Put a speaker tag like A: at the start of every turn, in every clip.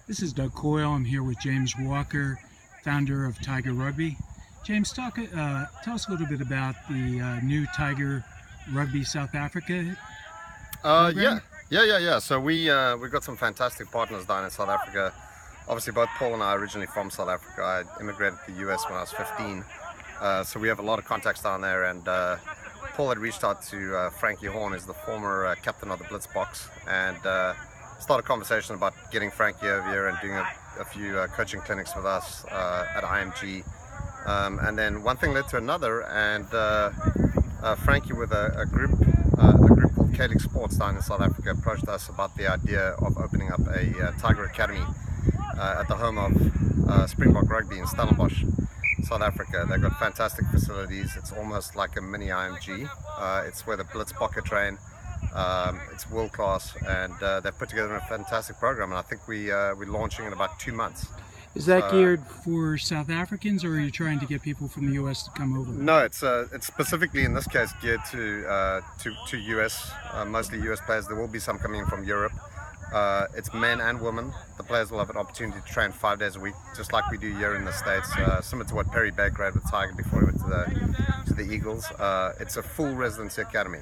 A: This is Doug Coyle. I'm here with James Walker, founder of Tiger Rugby. James, tell us a little bit about the new Tiger Rugby South Africa program.
B: Yeah. So we've got some fantastic partners down in South Africa. Obviously, both Paul and I are originally from South Africa. I immigrated to the US when I was 15. So we have a lot of contacts down there, and Paul had reached out to Frankie Horn, who's the former captain of the Blitz box, and start a conversation about getting Frankie over here and doing a few coaching clinics with us at IMG. And then one thing led to another, and Frankie, with a group called Gaelic Sports down in South Africa, approached us about the idea of opening up a Tiger Academy at the home of Springbok Rugby in Stellenbosch, South Africa. They've got fantastic facilities. It's almost like a mini IMG. It's where the Blitz Bokke train. It's world class, and they've put together a fantastic program, and I think we're launching in about 2 months.
A: Is that geared for South Africans, or are you trying to get people from the US to come over?
B: No, it's specifically in this case geared to US, mostly US players. There will be some coming in from Europe. It's men and women. The players will have an opportunity to train 5 days a week, just like we do here in the States, similar to what Perry Baker had with Tiger before he went to the Eagles. It's a full residency academy,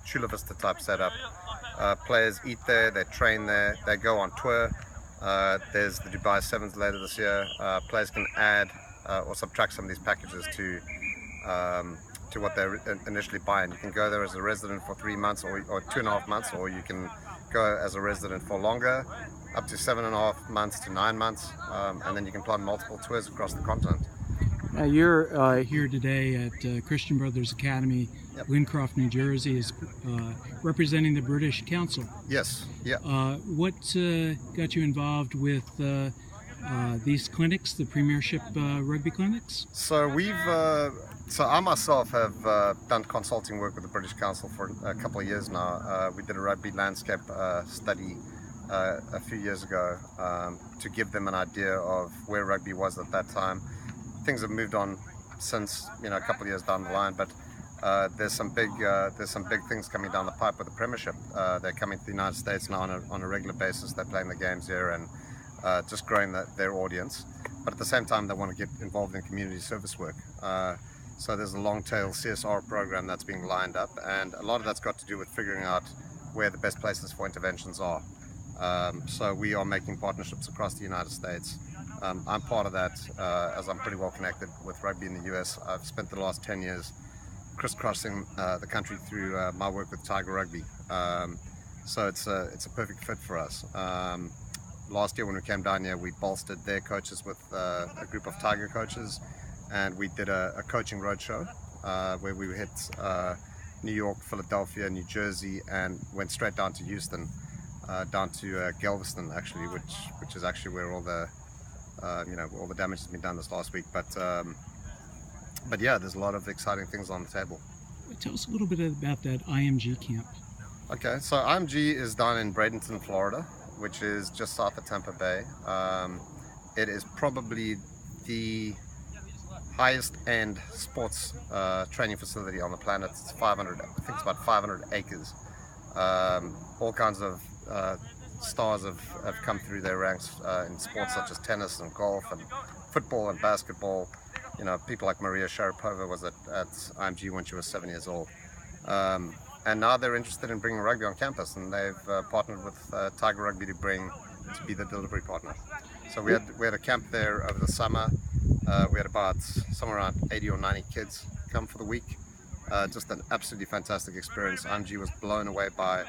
B: Chula Vista type setup. Players eat there, they train there, they go on tour. There's the Dubai Sevens later this year. Players can add or subtract some of these packages to what they initially buy, and you can go there as a resident for 3 months or 2.5 months, or you can go as a resident for longer, up to 7.5 months to 9 months, and then you can plan multiple tours across the continent.
A: You're here today at Christian Brothers Academy,
B: Yep.
A: Lincroft, New Jersey, is representing the British Council.
B: Yes, yeah.
A: What got you involved with these clinics, the Premiership rugby clinics?
B: So I myself have done consulting work with the British Council for a couple of years now. We did a rugby landscape study a few years ago to give them an idea of where rugby was at that time. Things have moved on since, a couple of years down the line, but there's some big things coming down the pipe with the Premiership. They're coming to the United States now on a regular basis. They're playing the games here and just growing their audience. But at the same time, they want to get involved in community service work. So there's a long tail CSR program that's being lined up, and a lot of that's got to do with figuring out where the best places for interventions are. So we are making partnerships across the United States. I'm part of that, as I'm pretty well connected with rugby in the US. I've spent the last 10 years crisscrossing the country through my work with Tiger Rugby. So it's a perfect fit for us. Last year when we came down here, we bolstered their coaches with a group of Tiger coaches, and we did a coaching roadshow where we hit New York, Philadelphia, New Jersey, and went straight down to Houston, down to Galveston actually, which is actually where all the all the damage has been done this last week. But yeah, there's a lot of exciting things on the table.
A: Tell us a little bit about that IMG camp.
B: Okay, so IMG is down in Bradenton, Florida, which is just south of Tampa Bay. It is probably the highest end sports training facility on the planet. It's 500, I think it's about 500 acres. All kinds of stars have come through their ranks in sports such as tennis and golf and football and basketball. People like Maria Sharapova was at IMG when she was 7 years old. And now they're interested in bringing rugby on campus, and they've partnered with Tiger Rugby to be the delivery partner. So we had a camp there over the summer. We had about somewhere around 80 or 90 kids come for the week. Just an absolutely fantastic experience. IMG was blown away by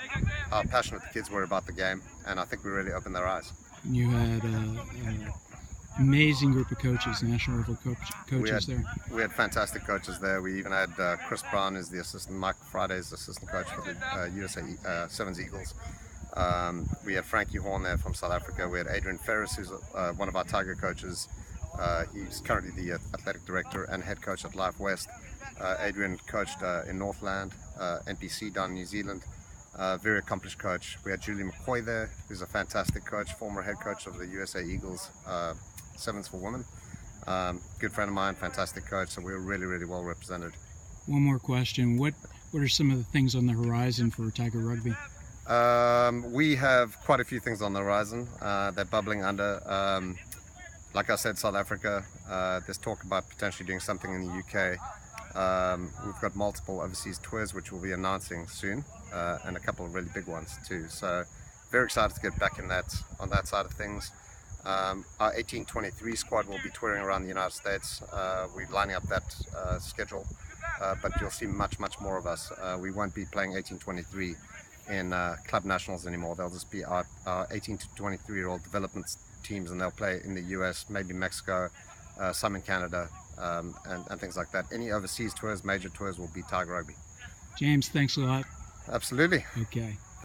B: how passionate the kids were about the game, and I think we really opened their eyes.
A: You had an amazing group of coaches, national level coaches there.
B: We had fantastic coaches there. We even had Chris Brown as the assistant, Mike Friday's assistant coach for the USA Sevens Eagles. We had Frankie Horn there from South Africa. We had Adrian Ferris, who's one of our Tiger coaches. He's currently the athletic director and head coach at Life West. Adrian coached in Northland, NPC down in New Zealand. Very accomplished coach. We had Julie McCoy there, who's a fantastic coach, former head coach of the USA Eagles, Sevens for Women. Good friend of mine, fantastic coach, so we were really, really well represented.
A: One more question. What are some of the things on the horizon for Tiger Rugby?
B: We have quite a few things on the horizon. They're bubbling under. Like I said, South Africa, there's talk about potentially doing something in the UK. We've got multiple overseas tours which we'll be announcing soon, and a couple of really big ones too. So very excited to get back in that on that side of things. Our 1823 squad will be touring around the United States. We're lining up that schedule, but you'll see much more of us. We won't be playing 1823 in club nationals anymore. They'll just be our 18 to 23-year-old development teams, and they'll play in the US, maybe Mexico, some in Canada, and things like that. Any overseas tours, major tours, will be Tiger Rugby.
A: James, thanks a lot.
B: Absolutely.
A: Okay.